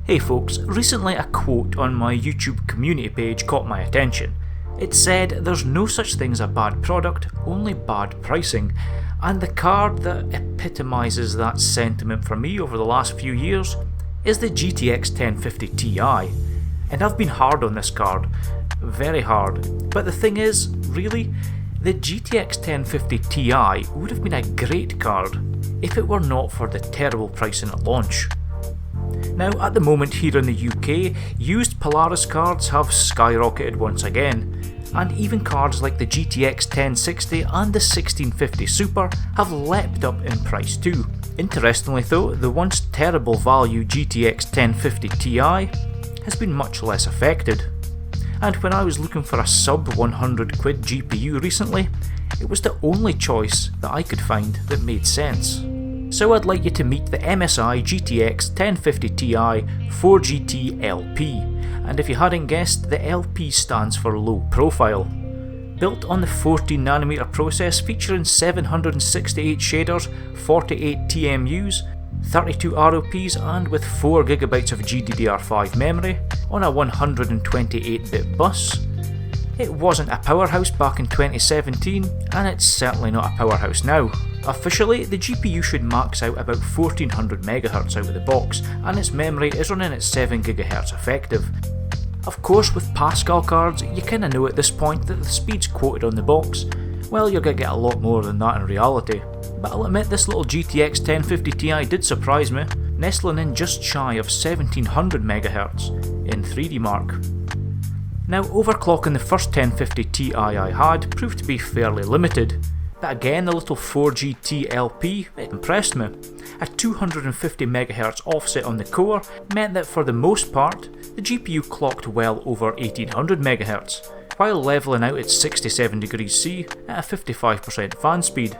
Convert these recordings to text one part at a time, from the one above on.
Hey folks, recently a quote on my YouTube community page caught my attention. It said there's no such thing as a bad product, only bad pricing, and the card that epitomises that sentiment for me over the last few years is the GTX 1050 Ti. And I've been hard on this card, very hard, but the thing is, really, the GTX 1050 Ti would have been a great card if it were not for the terrible pricing at launch. Now, at the moment here in the UK, used Polaris cards have skyrocketed once again, and even cards like the GTX 1060 and the 1650 Super have leapt up in price too. Interestingly though, the once terrible value GTX 1050 Ti has been much less affected. And when I was looking for a sub £100 GPU recently, it was the only choice that I could find that made sense. So I'd like you to meet the MSI GTX 1050 Ti 4GT LP, and if you hadn't guessed, the LP stands for low profile. Built on the 14nm process featuring 768 shaders, 48 TMUs, 32 ROPs and with 4GB of GDDR5 memory on a 128-bit bus. It wasn't a powerhouse back in 2017, and it's certainly not a powerhouse now. Officially, the GPU should max out about 1400 MHz out of the box, and its memory is running at 7GHz effective. Of course, with Pascal cards, you kinda know at this point that the speeds quoted on the box, well, you're gonna get a lot more than that in reality. But I'll admit this little GTX 1050 Ti did surprise me, nestling in just shy of 1700 MHz in 3D Mark. Now, overclocking the first 1050 Ti I had proved to be fairly limited, but again the little 4GT LP, it impressed me. A 250 MHz offset on the core meant that for the most part, the GPU clocked well over 1800 MHz, while levelling out at 67 degrees C at a 55% fan speed.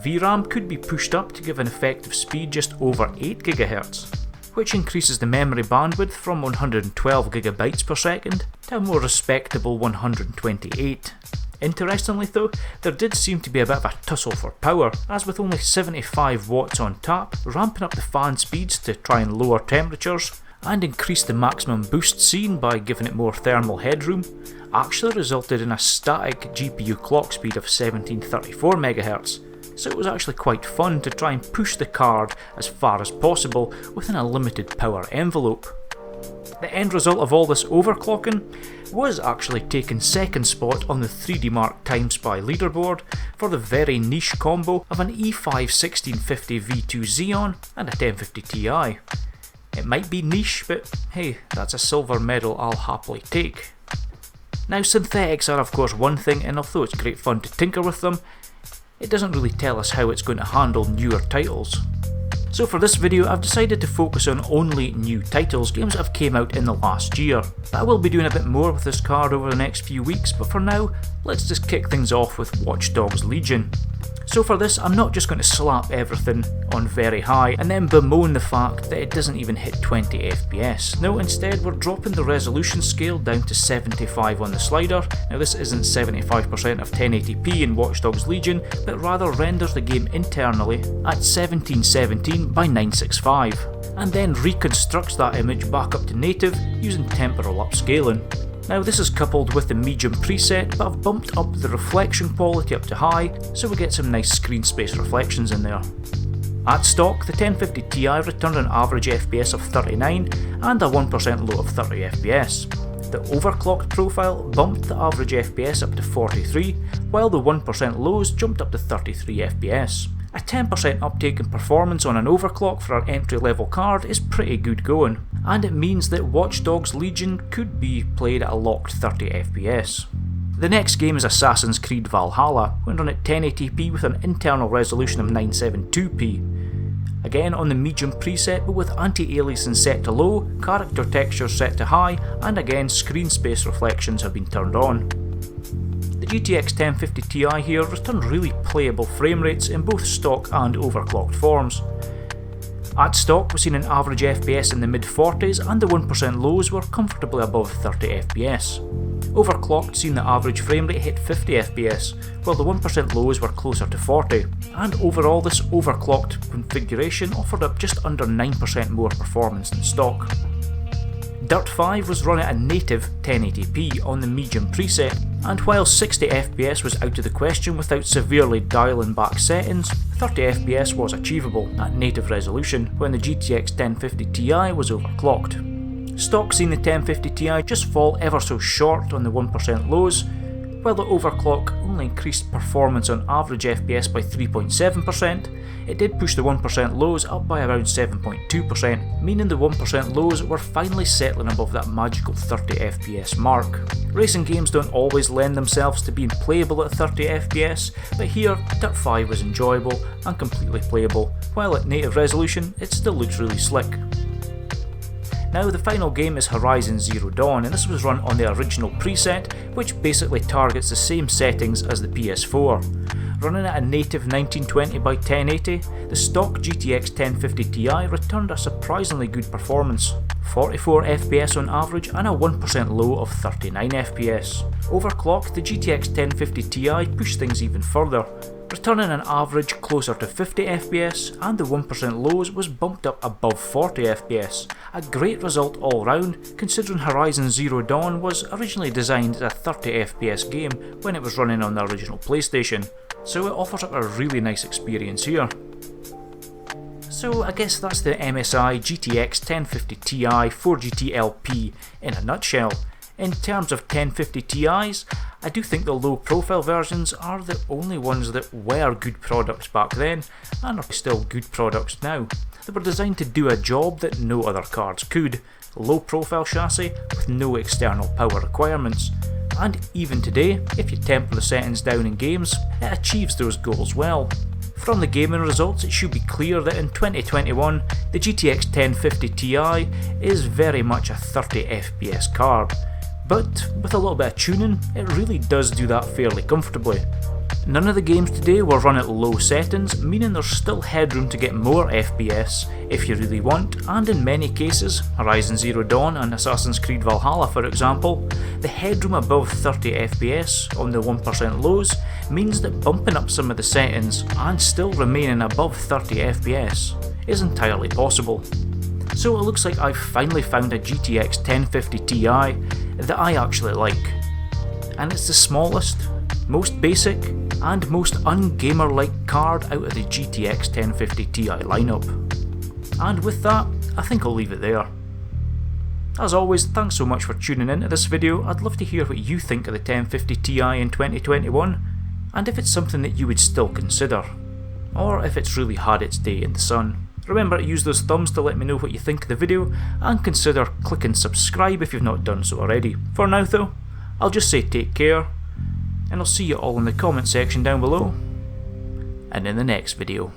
VRAM could be pushed up to give an effective speed just over 8 GHz, which increases the memory bandwidth from 112GB per second to a more respectable 128. Interestingly though, there did seem to be a bit of a tussle for power, as with only 75 watts on tap, ramping up the fan speeds to try and lower temperatures and increase the maximum boost seen by giving it more thermal headroom, actually resulted in a static GPU clock speed of 1734 MHz. So it was actually quite fun to try and push the card as far as possible within a limited power envelope. The end result of all this overclocking was actually taking second spot on the 3D Mark Time Spy leaderboard for the very niche combo of an E5 1650 V2 Xeon and a 1050 Ti. It might be niche, but hey, that's a silver medal I'll happily take. Now, synthetics are of course one thing, and although it's great fun to tinker with them, it doesn't really tell us how it's going to handle newer titles. So for this video I've decided to focus on only new titles, games that have came out in the last year. I will be doing a bit more with this card over the next few weeks, but for now, let's just kick things off with Watch Dogs Legion. So for this, I'm not just going to slap everything on very high and then bemoan the fact that it doesn't even hit 20 FPS. No, instead we're dropping the resolution scale down to 75 on the slider. Now this isn't 75% of 1080p in Watch Dogs Legion, but rather renders the game internally at 1717 by 965, and then reconstructs that image back up to native using temporal upscaling. Now this is coupled with the medium preset, but I've bumped up the reflection quality up to high, so we get some nice screen space reflections in there. At stock, the 1050 Ti returned an average FPS of 39 and a 1% low of 30 FPS. The overclocked profile bumped the average FPS up to 43, while the 1% lows jumped up to 33 FPS. A 10% uptake in performance on an overclock for our entry level card is pretty good going, and it means that Watch Dogs Legion could be played at a locked 30 FPS. The next game is Assassin's Creed Valhalla, when run at 1080p with an internal resolution of 972p. Again on the medium preset, but with anti-aliasing set to low, character textures set to high, and again screen space reflections have been turned on. The GTX 1050 Ti here returned really playable frame rates in both stock and overclocked forms. At stock, we've seen an average FPS in the mid-40s, and the 1% lows were comfortably above 30 FPS. Overclocked seen the average frame rate hit 50 FPS, while the 1% lows were closer to 40, and overall this overclocked configuration offered up just under 9% more performance than stock. Dirt 5 was run at a native 1080p on the medium preset, and while 60 FPS was out of the question without severely dialing back settings, 30 FPS was achievable at native resolution when the GTX 1050 Ti was overclocked. Stock seen the 1050 Ti just fall ever so short on the 1% lows, while the overclock only increased performance on average FPS by 3.7%, it did push the 1% lows up by around 7.2%, meaning the 1% lows were finally settling above that magical 30 FPS mark. Racing games don't always lend themselves to being playable at 30 FPS, but here Dirt 5 was enjoyable and completely playable, while at native resolution it still looks really slick. Now the final game is Horizon Zero Dawn, and this was run on the original preset, which basically targets the same settings as the PS4. Running at a native 1920 by 1080, the stock GTX 1050 Ti returned a surprisingly good performance, 44 FPS on average and a 1% low of 39 FPS. Overclocked, the GTX 1050 Ti pushed things even further, returning an average closer to 50 FPS, and the 1% lows was bumped up above 40 FPS. A great result all round, considering Horizon Zero Dawn was originally designed as a 30 FPS game when it was running on the original PlayStation, so it offers up a really nice experience here. So I guess that's the MSI GTX 1050 Ti 4GT LP in a nutshell. In terms of 1050 Ti's, I do think the low profile versions are the only ones that were good products back then and are still good products now. They were designed to do a job that no other cards could, low profile chassis with no external power requirements. And even today, if you temper the settings down in games, it achieves those goals well. From the gaming results, it should be clear that in 2021, the GTX 1050 Ti is very much a 30 FPS card. But with a little bit of tuning, it really does do that fairly comfortably. None of the games today were run at low settings, meaning there's still headroom to get more FPS if you really want, and in many cases, Horizon Zero Dawn and Assassin's Creed Valhalla for example, the headroom above 30 FPS on the 1% lows means that bumping up some of the settings and still remaining above 30 FPS is entirely possible. So it looks like I've finally found a GTX 1050 Ti that I actually like. And it's the smallest, most basic, and most ungamer-like card out of the GTX 1050 Ti lineup. And with that, I think I'll leave it there. As always, thanks so much for tuning in to this video. I'd love to hear what you think of the 1050 Ti in 2021, and if it's something that you would still consider, or if it's really had its day in the sun. Remember to use those thumbs to let me know what you think of the video, and consider clicking subscribe if you've not done so already. For now though, I'll just say take care, and I'll see you all in the comment section down below, and in the next video.